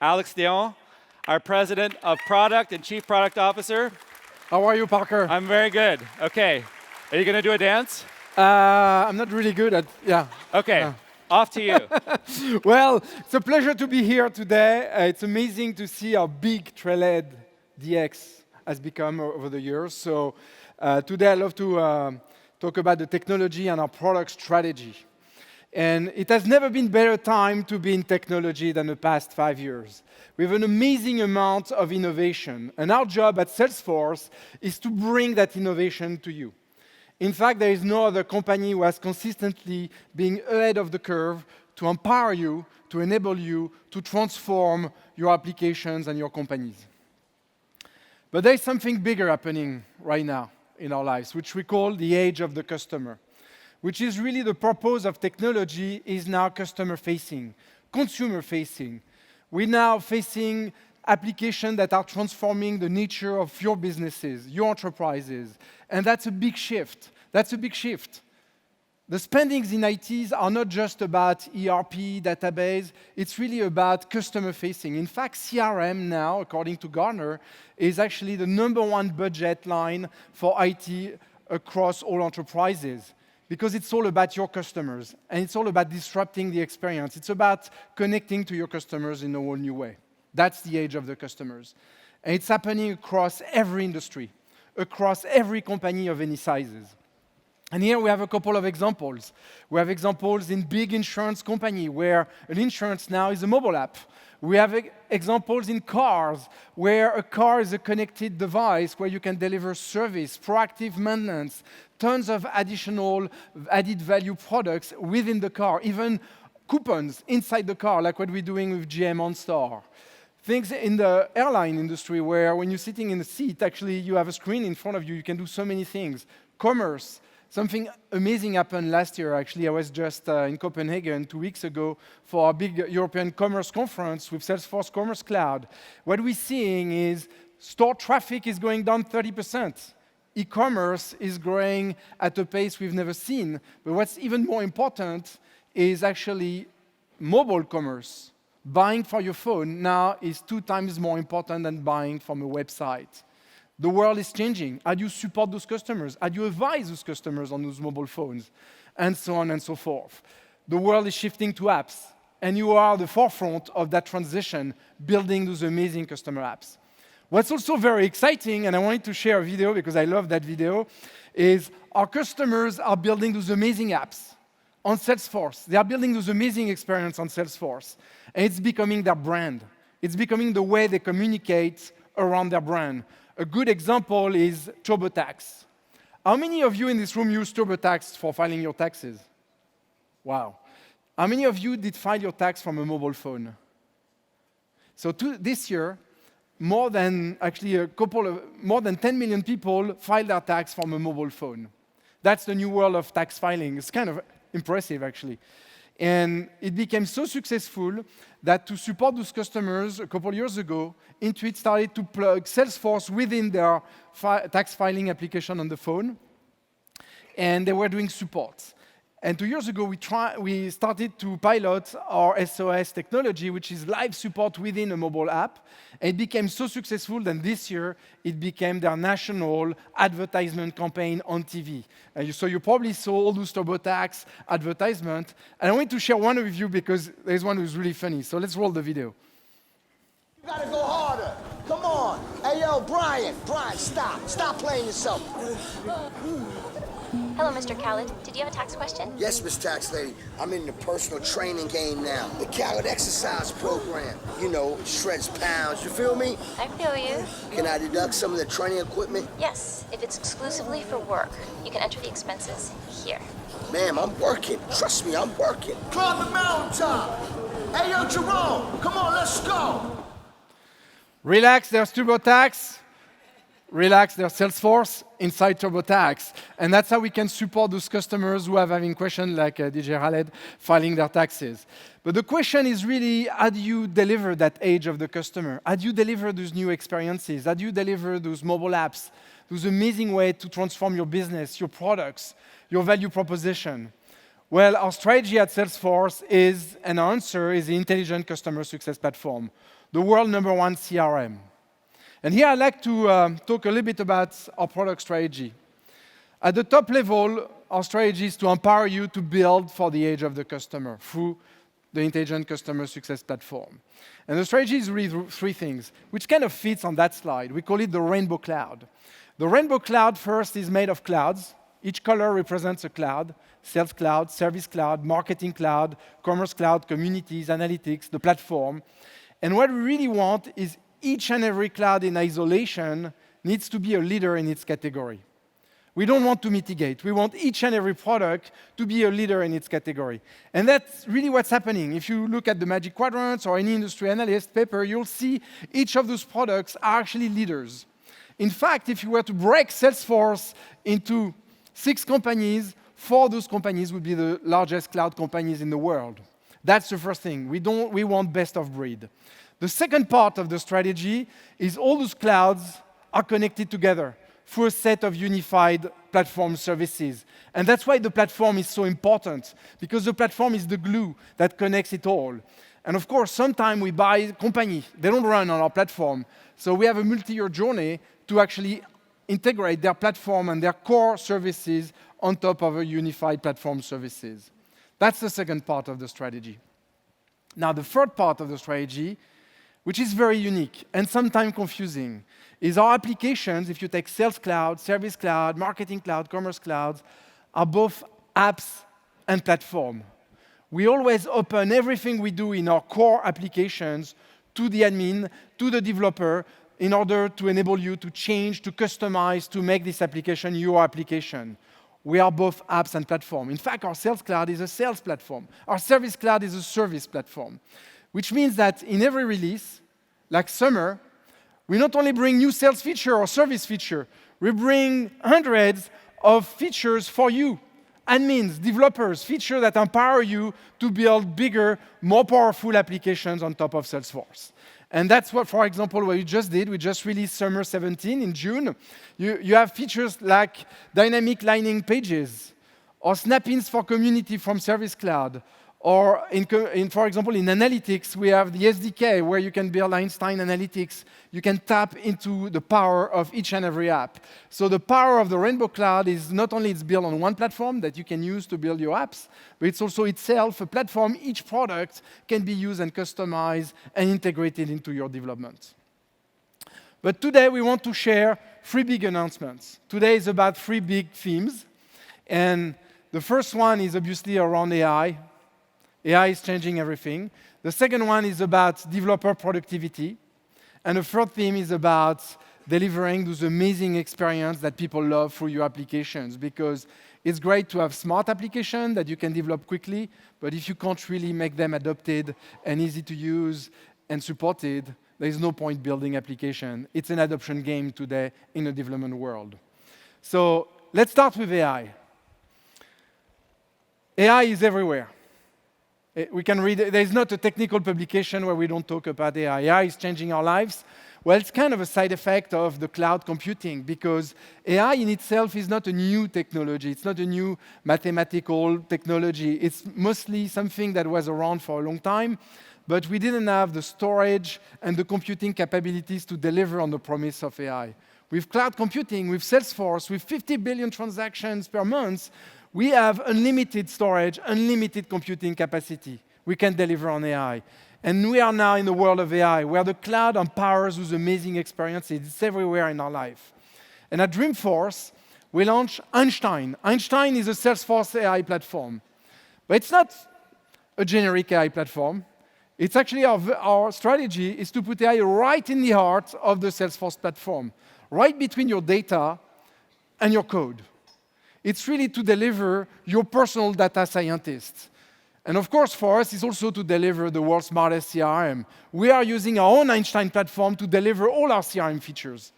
Alex Dayon, our President of Product and Chief Product Officer. How are you, Parker? I'm very good. Okay. Are you going to do a dance? I'm not really good at, yeah. Okay. Off to you. Well, it's a pleasure to be here today. It's amazing to see how big TrailheaDX has become over the years. So today I'd love to talk about the technology and our product strategy. And it has never been better time to be in technology than the past 5 years. We have an amazing amount of innovation. And our job at Salesforce is to bring that innovation to you. In fact, there is no other company who has consistently been ahead of the curve to empower you, to enable you to transform your applications and your companies. But there is something bigger happening right now in our lives, which we call the age of the customer, which is really the purpose of technology is now customer-facing, consumer-facing. We're now facing applications that are transforming the nature of your businesses, your enterprises, and that's a big shift. That's a big shift. The spendings in ITs are not just about ERP, database, it's really about customer-facing. In fact, CRM now, according to Gartner, is actually the #1 budget line for IT across all enterprises, because it's all about your customers, and it's all about disrupting the experience. It's about connecting to your customers in a whole new way. That's the age of the customers. And it's happening across every industry, across every company of any sizes. And here we have a couple of examples. We have examples in big insurance company where an insurance now is a mobile app. We have examples in cars where a car is a connected device where you can deliver service, proactive maintenance, tons of additional added value products within the car, even coupons inside the car, like what we're doing with GM OnStar. Things in the airline industry where when you're sitting in the seat, actually you have a screen in front of you, you can do so many things. Commerce. Something amazing happened last year, actually. I was just in Copenhagen 2 weeks ago for a big European commerce conference with Salesforce Commerce Cloud. What we're seeing is store traffic is going down 30%. E-commerce is growing at a pace we've never seen. But what's even more important is actually mobile commerce. Buying for your phone now is 2 times more important than buying from a website. The world is changing. How do you support those customers? How do you advise those customers on those mobile phones? And so on and so forth. The world is shifting to apps, and you are at the forefront of that transition, building those amazing customer apps. What's also very exciting, and I wanted to share a video because I love that video, is our customers are building those amazing apps on Salesforce. They are building those amazing experiences on Salesforce, and it's becoming their brand. It's becoming the way they communicate around their brand. A good example is TurboTax. How many of you in this room use TurboTax for filing your taxes? Wow. How many of you did file your tax from a mobile phone? So this year, more than 10 million people filed their tax from a mobile phone. That's the new world of tax filing. It's kind of impressive, actually. And it became so successful that to support those customers a couple years ago, Intuit started to plug Salesforce within their tax filing application on the phone, and they were doing support. And 2 years ago, we started to pilot our SOS technology, which is live support within a mobile app. And it became so successful that this year, it became their national advertisement campaign on TV. So you probably saw all those TurboTax advertisements. And I want to share one with you because there's one who's really funny. So let's roll the video. You gotta go harder. Come on. Hey, yo, Brian, stop. Stop playing yourself. Hello, Mr. Khaled. Did you have a tax question? Yes, Miss Tax Lady. I'm in the personal training game now. The Khaled exercise program. You know, shreds pounds. You feel me? I feel you. Can I deduct some of the training equipment? Yes, if it's exclusively for work. You can enter the expenses here. Ma'am, I'm working. Trust me, I'm working. Climb the mountaintop. Hey, yo, Jerome, come on, let's go. Relax, there's TurboTax. Relax, there's Salesforce inside TurboTax. And that's how we can support those customers who are having questions like DJ Khaled filing their taxes. But the question is really, how do you deliver that age of the customer? How do you deliver those new experiences? How do you deliver those mobile apps, those amazing ways to transform your business, your products, your value proposition? Well, our strategy at Salesforce is, and our answer is the Intelligent Customer Success Platform, the world #1 CRM. And here I'd like to talk a little bit about our product strategy. At the top level, our strategy is to empower you to build for the age of the customer through the Intelligent Customer Success Platform. And the strategy is really three things, which kind of fits on that slide. We call it the Rainbow Cloud. The Rainbow Cloud first is made of clouds. Each color represents a cloud: Sales Cloud, Service Cloud, Marketing Cloud, Commerce Cloud, Communities, Analytics, the platform. And what we really want is each and every cloud in isolation needs to be a leader in its category. We don't want to mitigate. We want each and every product to be a leader in its category. And that's really what's happening. If you look at the Magic Quadrants or any industry analyst paper, you'll see each of those products are actually leaders. In fact, if you were to break Salesforce into 6 companies, 4 of those companies would be the largest cloud companies in the world. That's the first thing. We want best of breed. The second part of the strategy is all those clouds are connected together through a set of unified platform services. And that's why the platform is so important, because the platform is the glue that connects it all. And of course, sometimes we buy a company. They don't run on our platform. So we have a multi-year journey to actually integrate their platform and their core services on top of a unified platform services. That's the second part of the strategy. Now, the third part of the strategy, which is very unique and sometimes confusing, is our applications. If you take Sales Cloud, Service Cloud, Marketing Cloud, Commerce Cloud, are both apps and platform. We always open everything we do in our core applications to the admin, to the developer, in order to enable you to change, to customize, to make this application your application. We are both apps and platform. In fact, our Sales Cloud is a sales platform. Our Service Cloud is a service platform, which means that in every release, like summer, we not only bring new sales feature or service feature, we bring hundreds of features for you, admins, developers, features that empower you to build bigger, more powerful applications on top of Salesforce. And that's what, for example, what we just did. We just released Summer 17 in June. You have features like dynamic lining pages, or snap-ins for community from Service Cloud, or for example, in Analytics, we have the SDK where you can build Einstein Analytics. You can tap into the power of each and every app. So the power of the Rainbow Cloud is not only it's built on one platform that you can use to build your apps, but it's also itself a platform. Each product can be used and customized and integrated into your development. But today we want to share 3 big announcements. Today is about 3 big themes. And the first one is obviously around AI. AI is changing everything. The second one is about developer productivity. And the third theme is about delivering those amazing experiences that people love through your applications, because it's great to have smart applications that you can develop quickly, but if you can't really make them adopted and easy to use and supported, there is no point building application. It's an adoption game today in the development world. So let's start with AI. AI is everywhere. We can read, there's not a technical publication where we don't talk about AI. AI is changing our lives. Well, it's kind of a side effect of the cloud computing, because AI in itself is not a new technology. It's not a new mathematical technology. It's mostly something that was around for a long time, but we didn't have the storage and the computing capabilities to deliver on the promise of AI. With cloud computing, with Salesforce, with 50 billion transactions per month, we have unlimited storage, unlimited computing capacity. We can deliver on AI. And we are now in the world of AI, where the cloud empowers those amazing experiences. It's everywhere in our life. And at Dreamforce, we launched Einstein. Einstein is a Salesforce AI platform. But it's not a generic AI platform. It's actually our strategy is to put AI right in the heart of the Salesforce platform, right between your data and your code. It's really to deliver your personal data scientist. And of course, for us, it's also to deliver the world's smartest CRM. We are using our own Einstein platform to deliver all our CRM features.